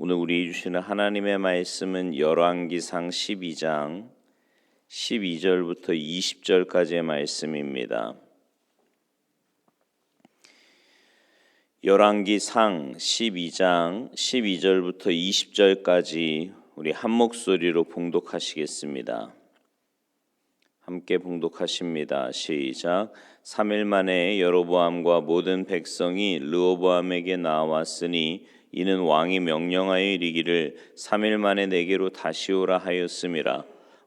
오늘 우리 주시는 하나님의 말씀은 열왕기상 12장 12절부터 20절까지의 말씀입니다. 열왕기상 12장 12절부터 20절까지 우리 한 목소리로 봉독하시겠습니다. 함께 봉독하십니다. 시작. 3일 만에 여로보암과 모든 백성이 르호보암에게 나왔으니 이는 왕이 명령하여 이르기를 3일 만에 내게로 다시 오라 하였음이라.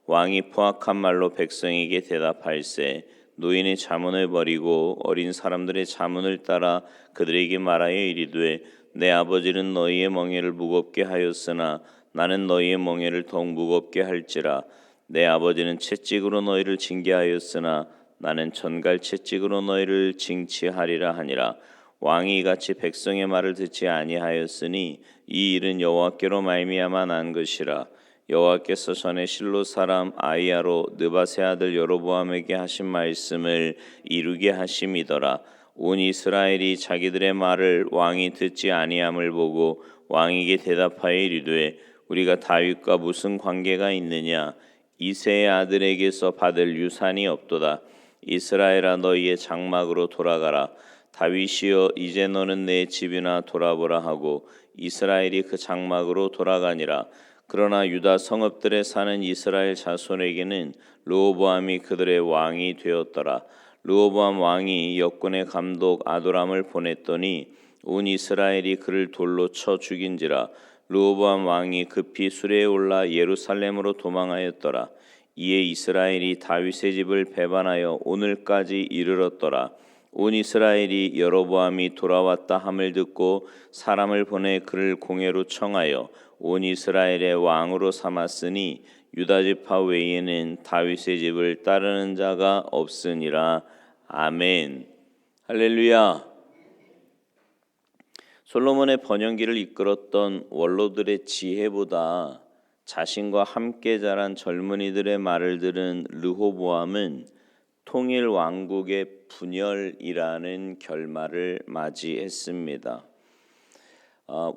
왕이 포악한 말로 백성에게 대답할세 노인의 자문을 버리고 어린 사람들의 자문을 따라 그들에게 말하여 이르되 내 아버지는 너희의 멍에를 무겁게 하였으나 나는 너희의 멍에를 더욱 무겁게 할지라. 내 아버지는 채찍으로 너희를 징계하였으나 나는 전갈 채찍으로 너희를 징치하리라 하니라. 왕이 이같이 백성의 말을 듣지 아니하였으니 이 일은 여호와께로 말미암아 난 것이라. 여호와께서 전에 실로 사람 아히야로 느밧의 아들 여로보암에게 하신 말씀을 이루게 하심이더라. 온 이스라엘이 자기들의 말을 왕이 듣지 아니함을 보고 왕에게 대답하여 이르되 우리가 다윗과 무슨 관계가 있느냐? 이새의 아들에게서 받을 유산이 없도다. 이스라엘아 너희의 장막으로 돌아가라. 다윗이여 이제 너는 내 집이나 돌아보라 하고 이스라엘이 그 장막으로 돌아가니라. 그러나 유다 성읍들에 사는 이스라엘 자손에게는 르호보암이 그들의 왕이 되었더라. 르호보암 왕이 역군의 감독 아도람을 보냈더니 온 이스라엘이 그를 돌로 쳐 죽인지라. 르호보암 왕이 급히 수레에 올라 예루살렘으로 도망하였더라. 이에 이스라엘이 다윗의 집을 배반하여 오늘까지 이르렀더라. 온 이스라엘이 여로보암이 돌아왔다 함을 듣고 사람을 보내 그를 공회로 청하여 온 이스라엘의 왕으로 삼았으니 유다 지파 외에는 다윗의 집을 따르는 자가 없으니라. 아멘. 할렐루야. 솔로몬의 번영기를 이끌었던 원로들의 지혜보다 자신과 함께 자란 젊은이들의 말을 들은 르호보암은 통일 왕국의 분열이라는 결말을 맞이했습니다.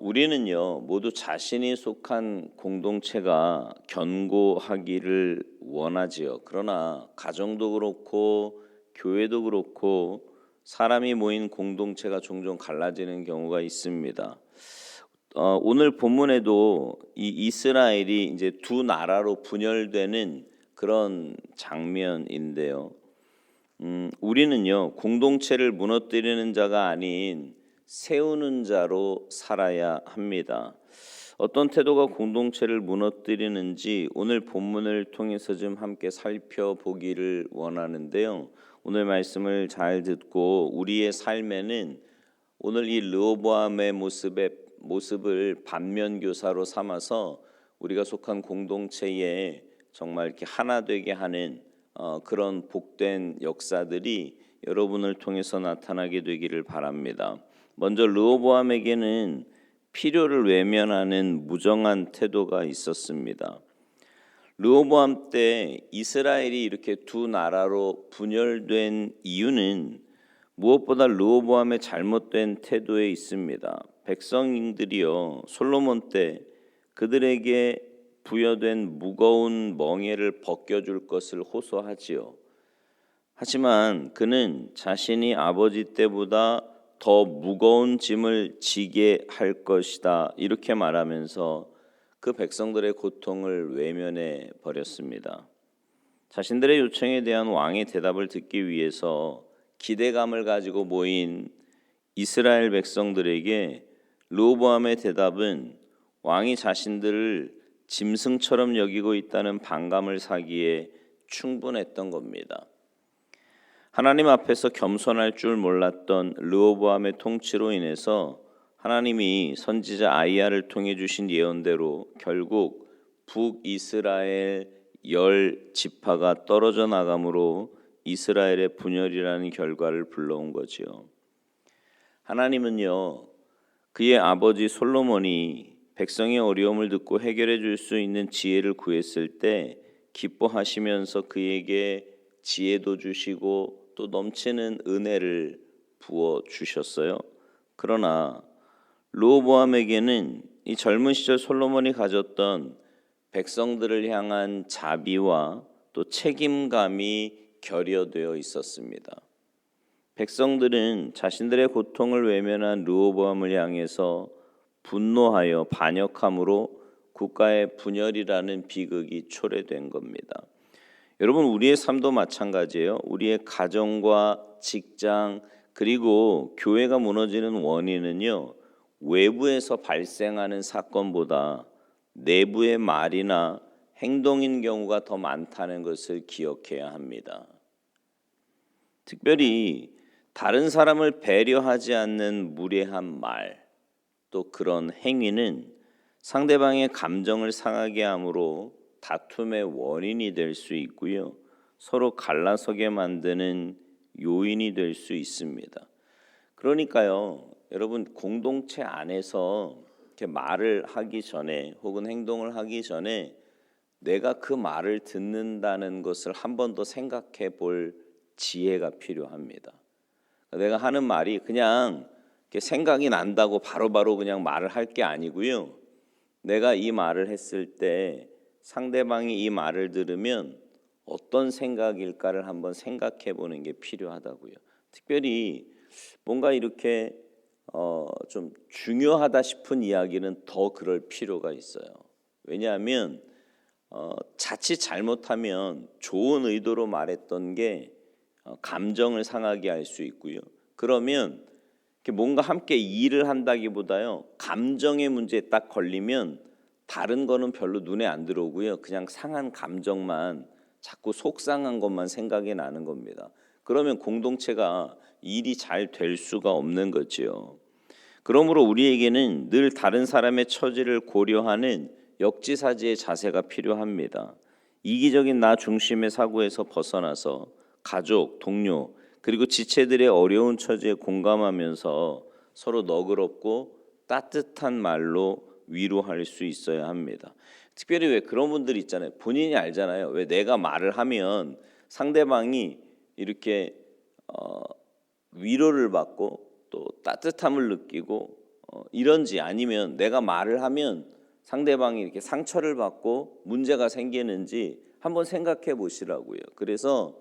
우리는요 모두 자신이 속한 공동체가 견고하기를 원하지요. 그러나 가정도 그렇고 교회도 그렇고 사람이 모인 공동체가 종종 갈라지는 경우가 있습니다. 오늘 본문에도 이 이스라엘이 이제 두 나라로 분열되는 그런 장면인데요. 우리는요 공동체를 무너뜨리는 자가 아닌 세우는 자로 살아야 합니다. 어떤 태도가 공동체를 무너뜨리는지 오늘 본문을 통해서 좀 함께 살펴보기를 원하는데요. 오늘 말씀을 잘 듣고 우리의 삶에는 오늘 이 르호보암의 모습을 반면교사로 삼아서 우리가 속한 공동체에 정말 이렇게 하나 되게 하는 그런 복된 역사들이 여러분을 통해서 나타나게 되기를 바랍니다. 먼저 르호보암에게는 필요를 외면하는 무정한 태도가 있었습니다. 르호보암 때 이스라엘이 이렇게 두 나라로 분열된 이유는 무엇보다 르호보암의 잘못된 태도에 있습니다. 백성들이요 솔로몬 때 그들에게 부여된 무거운 멍에를 벗겨줄 것을 호소하지요. 하지만 그는 자신이 아버지 때보다 더 무거운 짐을 지게 할 것이다 이렇게 말하면서 그 백성들의 고통을 외면해 버렸습니다. 자신들의 요청에 대한 왕의 대답을 듣기 위해서 기대감을 가지고 모인 이스라엘 백성들에게 르호보암의 대답은 왕이 자신들을 짐승처럼 여기고 있다는 반감을 사기에 충분했던 겁니다. 하나님 앞에서 겸손할 줄 몰랐던 르호보암의 통치로 인해서 하나님이 선지자 아히야를 통해 주신 예언대로 결국 북이스라엘 10지파가 떨어져 나감으로 이스라엘의 분열이라는 결과를 불러온 거지요. 하나님은요 그의 아버지 솔로몬이 백성의 어려움을 듣고 해결해 줄 수 있는 지혜를 구했을 때 기뻐하시면서 그에게 지혜도 주시고 또 넘치는 은혜를 부어 주셨어요. 그러나 르호보암에게는 이 젊은 시절 솔로몬이 가졌던 백성들을 향한 자비와 또 책임감이 결여되어 있었습니다. 백성들은 자신들의 고통을 외면한 르호보암을 향해서 분노하여 반역함으로 국가의 분열이라는 비극이 초래된 겁니다. 여러분, 우리의 삶도 마찬가지예요. 우리의 가정과 직장 그리고 교회가 무너지는 원인은요, 외부에서 발생하는 사건보다 내부의 말이나 행동인 경우가 더 많다는 것을 기억해야 합니다. 특별히 다른 사람을 배려하지 않는 무례한 말, 또 그런 행위는 상대방의 감정을 상하게 함으로 다툼의 원인이 될 수 있고요, 서로 갈라서게 만드는 요인이 될 수 있습니다. 그러니까요, 여러분, 공동체 안에서 이렇게 말을 하기 전에 혹은 행동을 하기 전에 내가 그 말을 듣는다는 것을 한 번 더 생각해 볼 지혜가 필요합니다. 내가 하는 말이 그냥 이렇게 생각이 난다고 바로바로 그냥 말을 할 게 아니고요, 내가 이 말을 했을 때 상대방이 이 말을 들으면 어떤 생각일까를 한번 생각해 보는 게 필요하다고요. 특별히 뭔가 이렇게 좀 중요하다 싶은 이야기는 더 그럴 필요가 있어요. 왜냐하면 자칫 잘못하면 좋은 의도로 말했던 게 감정을 상하게 할 수 있고요. 그러면 뭔가 함께 일을 한다기보다요, 감정의 문제에 딱 걸리면 다른 거는 별로 눈에 안 들어오고요, 그냥 상한 감정만, 자꾸 속상한 것만 생각이 나는 겁니다. 그러면 공동체가 일이 잘 될 수가 없는 거지요. 그러므로 우리에게는 늘 다른 사람의 처지를 고려하는 역지사지의 자세가 필요합니다. 이기적인 나 중심의 사고에서 벗어나서 가족, 동료, 그리고 지체들의 어려운 처지에 공감하면서 서로 너그럽고 따뜻한 말로 위로할 수 있어야 합니다. 특별히 왜 그런 분들 있잖아요. 본인이 알잖아요. 왜 내가 말을 하면 상대방이 이렇게 위로를 받고 또 따뜻함을 느끼고 이런지, 아니면 내가 말을 하면 상대방이 이렇게 상처를 받고 문제가 생기는지 한번 생각해 보시라고요. 그래서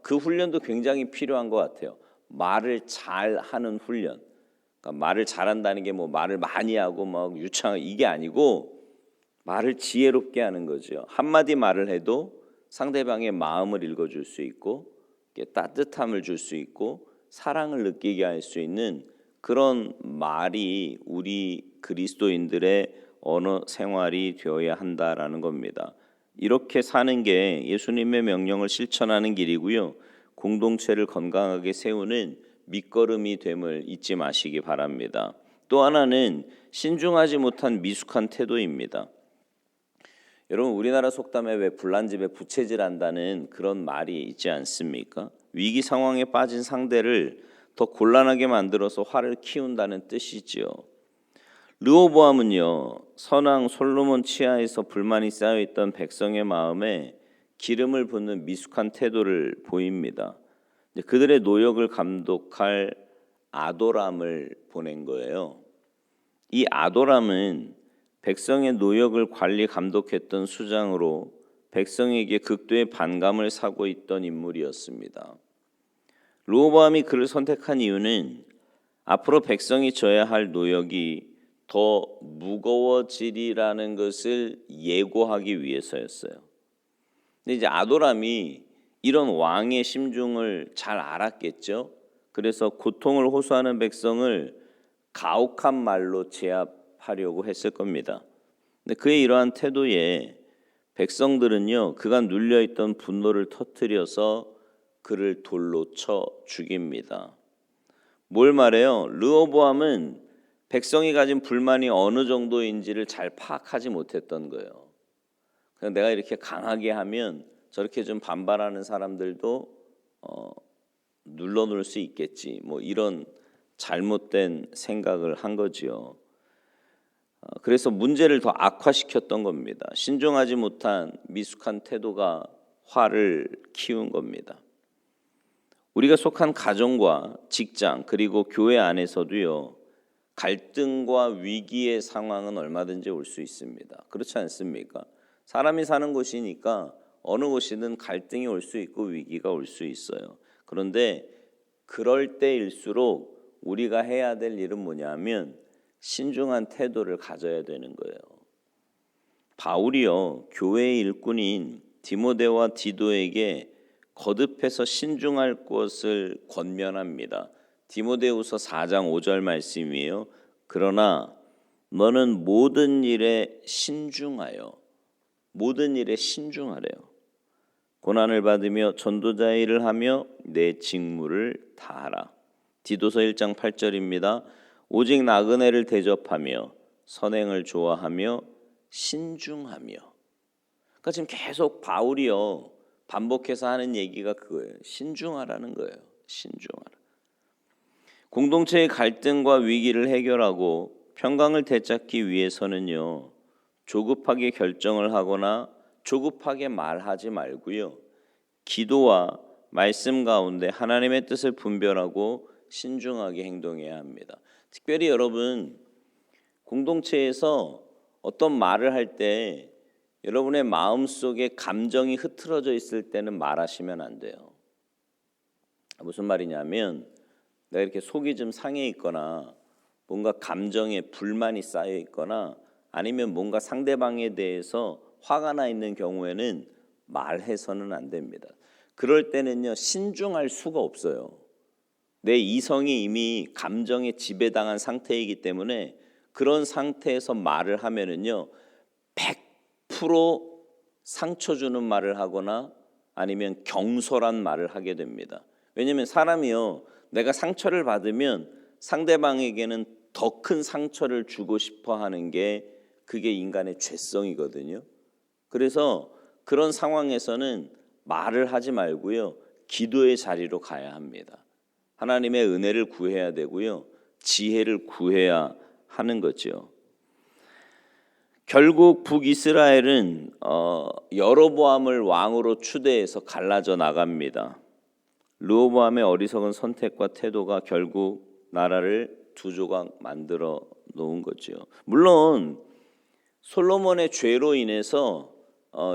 그 훈련도 굉장히 필요한 것 같아요. 말을 잘 하는 훈련. 그러니까 말을 잘한다는 게 뭐 말을 많이 하고 막 유창 이게 아니고 말을 지혜롭게 하는 거죠. 한마디 말을 해도 상대방의 마음을 읽어줄 수 있고 따뜻함을 줄 수 있고 사랑을 느끼게 할 수 있는 그런 말이 우리 그리스도인들의 언어 생활이 되어야 한다라는 겁니다. 이렇게 사는 게 예수님의 명령을 실천하는 길이고요, 공동체를 건강하게 세우는 밑거름이 됨을 잊지 마시기 바랍니다. 또 하나는 신중하지 못한 미숙한 태도입니다. 여러분, 우리나라 속담에 왜 불난 집에 부채질한다는 그런 말이 있지 않습니까? 위기 상황에 빠진 상대를 더 곤란하게 만들어서 화를 키운다는 뜻이지요. 르호보암은요, 선왕 솔로몬 치하에서 불만이 쌓여있던 백성의 마음에 기름을 붓는 미숙한 태도를 보입니다. 그들의 노역을 감독할 아도람을 보낸 거예요. 이 아도람은 백성의 노역을 관리 감독했던 수장으로 백성에게 극도의 반감을 사고 있던 인물이었습니다. 르호보암이 그를 선택한 이유는 앞으로 백성이 져야 할 노역이 더 무거워지리라는 것을 예고하기 위해서였어요. 근데 이제 아도람이 이런 왕의 심중을 잘 알았겠죠. 그래서 고통을 호소하는 백성을 가혹한 말로 제압하려고 했을 겁니다. 근데 그의 이러한 태도에 백성들은요, 그가 눌려있던 분노를 터뜨려서 그를 돌로 쳐 죽입니다. 뭘 말해요? 르호보암은 백성이 가진 불만이 어느 정도인지를 잘 파악하지 못했던 거예요. 그냥 내가 이렇게 강하게 하면 저렇게 좀 반발하는 사람들도 눌러놓을 수 있겠지, 뭐 이런 잘못된 생각을 한 거지요. 그래서 문제를 더 악화시켰던 겁니다. 신중하지 못한 미숙한 태도가 화를 키운 겁니다. 우리가 속한 가정과 직장 그리고 교회 안에서도요, 갈등과 위기의 상황은 얼마든지 올 수 있습니다. 그렇지 않습니까? 사람이 사는 곳이니까 어느 곳이든 갈등이 올 수 있고 위기가 올 수 있어요. 그런데 그럴 때일수록 우리가 해야 될 일은 뭐냐면 신중한 태도를 가져야 되는 거예요. 바울이요, 교회의 일꾼인 디모데와 디도에게 거듭해서 신중할 것을 권면합니다. 디모데후서 4장 5절 말씀이에요. 그러나 너는 모든 일에 신중하래요. 고난을 받으며 전도자의 일을 하며 내 직무를 다하라. 디도서 1장 8절입니다. 오직 나그네를 대접하며 선행을 좋아하며 신중하며. 그러니까 지금 계속 바울이요 반복해서 하는 얘기가 그거예요. 신중하라는 거예요. 신중하라. 공동체의 갈등과 위기를 해결하고 평강을 되찾기 위해서는요, 조급하게 결정을 하거나 조급하게 말하지 말고요, 기도와 말씀 가운데 하나님의 뜻을 분별하고 신중하게 행동해야 합니다. 특별히 여러분, 공동체에서 어떤 말을 할 때 여러분의 마음속에 감정이 흐트러져 있을 때는 말하시면 안 돼요. 무슨 말이냐면, 내가 이렇게 속이 좀 상해 있거나 뭔가 감정에 불만이 쌓여 있거나 아니면 뭔가 상대방에 대해서 화가 나 있는 경우에는 말해서는 안 됩니다. 그럴 때는요, 신중할 수가 없어요. 내 이성이 이미 감정에 지배당한 상태이기 때문에 그런 상태에서 말을 하면은요, 100% 상처 주는 말을 하거나 아니면 경솔한 말을 하게 됩니다. 왜냐하면 사람이요, 내가 상처를 받으면 상대방에게는 더 큰 상처를 주고 싶어 하는 게 그게 인간의 죄성이거든요. 그래서 그런 상황에서는 말을 하지 말고요, 기도의 자리로 가야 합니다. 하나님의 은혜를 구해야 되고요, 지혜를 구해야 하는 거죠. 결국 북이스라엘은 여로보암을 왕으로 추대해서 갈라져 나갑니다. 르호보암의 어리석은 선택과 태도가 결국 나라를 두 조각 만들어 놓은 거죠. 물론 솔로몬의 죄로 인해서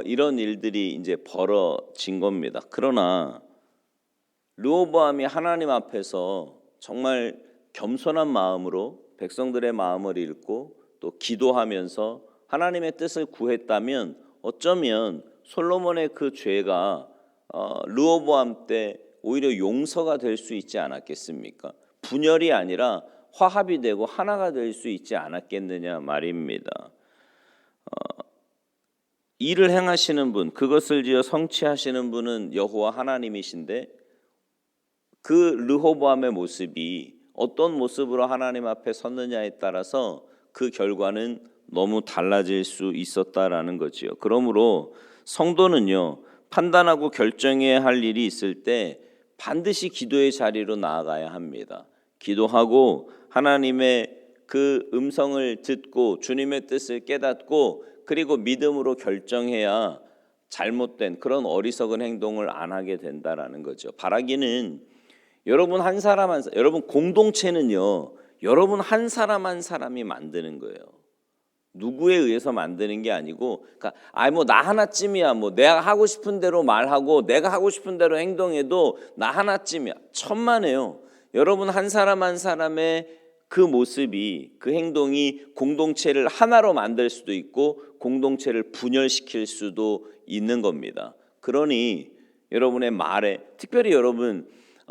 이런 일들이 이제 벌어진 겁니다. 그러나 르호보암이 하나님 앞에서 정말 겸손한 마음으로 백성들의 마음을 읽고 또 기도하면서 하나님의 뜻을 구했다면 어쩌면 솔로몬의 그 죄가 르호보암 때 오히려 용서가 될 수 있지 않았겠습니까? 분열이 아니라 화합이 되고 하나가 될 수 있지 않았겠느냐 말입니다. 일을 행하시는 분, 그것을 지어 성취하시는 분은 여호와 하나님이신데 그 르호보암의 모습이 어떤 모습으로 하나님 앞에 섰느냐에 따라서 그 결과는 너무 달라질 수 있었다라는 거지요. 그러므로 성도는요, 판단하고 결정해야 할 일이 있을 때 반드시 기도의 자리로 나아가야 합니다. 기도하고 하나님의 그 음성을 듣고 주님의 뜻을 깨닫고 그리고 믿음으로 결정해야 잘못된 그런 어리석은 행동을 안 하게 된다라는 거죠. 바라기는 여러분 한 사람 한 사람, 여러분 공동체는요, 여러분 한 사람 한 사람이 만드는 거예요. 누구에 의해서 만드는 게 아니고, 그러니까 뭐 나 하나쯤이야, 뭐 내가 하고 싶은 대로 말하고 내가 하고 싶은 대로 행동해도 나 하나쯤이야. 천만에요. 여러분 한 사람 한 사람의 그 모습이, 그 행동이 공동체를 하나로 만들 수도 있고 공동체를 분열시킬 수도 있는 겁니다. 그러니 여러분의 말에, 특별히 여러분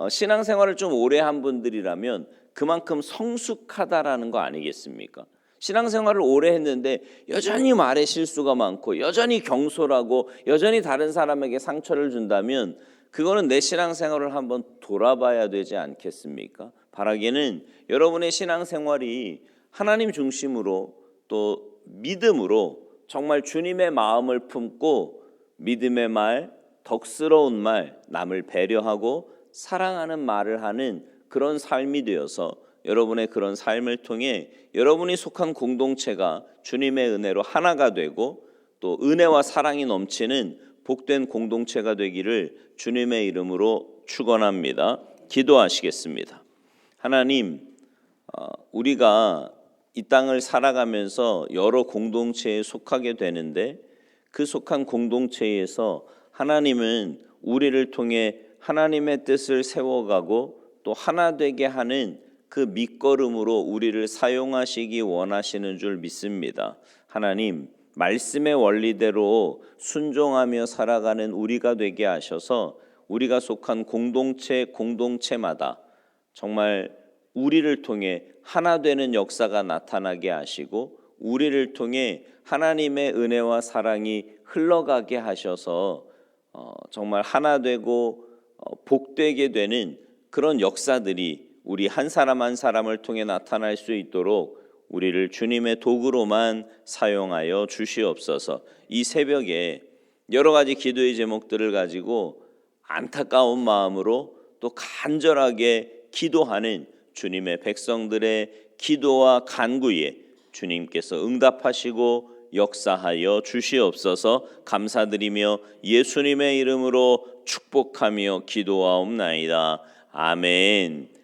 신앙생활을 좀 오래 한 분들이라면 그만큼 성숙하다라는 거 아니겠습니까? 신앙생활을 오래 했는데 여전히 말에 실수가 많고 여전히 경솔하고 여전히 다른 사람에게 상처를 준다면 그거는 내 신앙생활을 한번 돌아봐야 되지 않겠습니까? 바라기는 여러분의 신앙생활이 하나님 중심으로 또 믿음으로 정말 주님의 마음을 품고 믿음의 말, 덕스러운 말, 남을 배려하고 사랑하는 말을 하는 그런 삶이 되어서 여러분의 그런 삶을 통해 여러분이 속한 공동체가 주님의 은혜로 하나가 되고 또 은혜와 사랑이 넘치는 복된 공동체가 되기를 주님의 이름으로 축원합니다. 기도하시겠습니다. 하나님, 우리가 이 땅을 살아가면서 여러 공동체에 속하게 되는데 그 속한 공동체에서 하나님은 우리를 통해 하나님의 뜻을 세워가고 또 하나 되게 하는 그 밑거름으로 우리를 사용하시기 원하시는 줄 믿습니다. 하나님 말씀의 원리대로 순종하며 살아가는 우리가 되게 하셔서 우리가 속한 공동체마다 정말 우리를 통해 하나 되는 역사가 나타나게 하시고 우리를 통해 하나님의 은혜와 사랑이 흘러가게 하셔서 정말 하나 되고 복되게 되는 그런 역사들이 우리 한 사람 한 사람을 통해 나타날 수 있도록 우리를 주님의 도구로만 사용하여 주시옵소서. 이 새벽에 여러 가지 기도의 제목들을 가지고 안타까운 마음으로 또 간절하게 기도하는 주님의 백성들의 기도와 간구에 주님께서 응답하시고 역사하여 주시옵소서. 감사드리며 예수님의 이름으로 축복하며 기도하옵나이다. 아멘.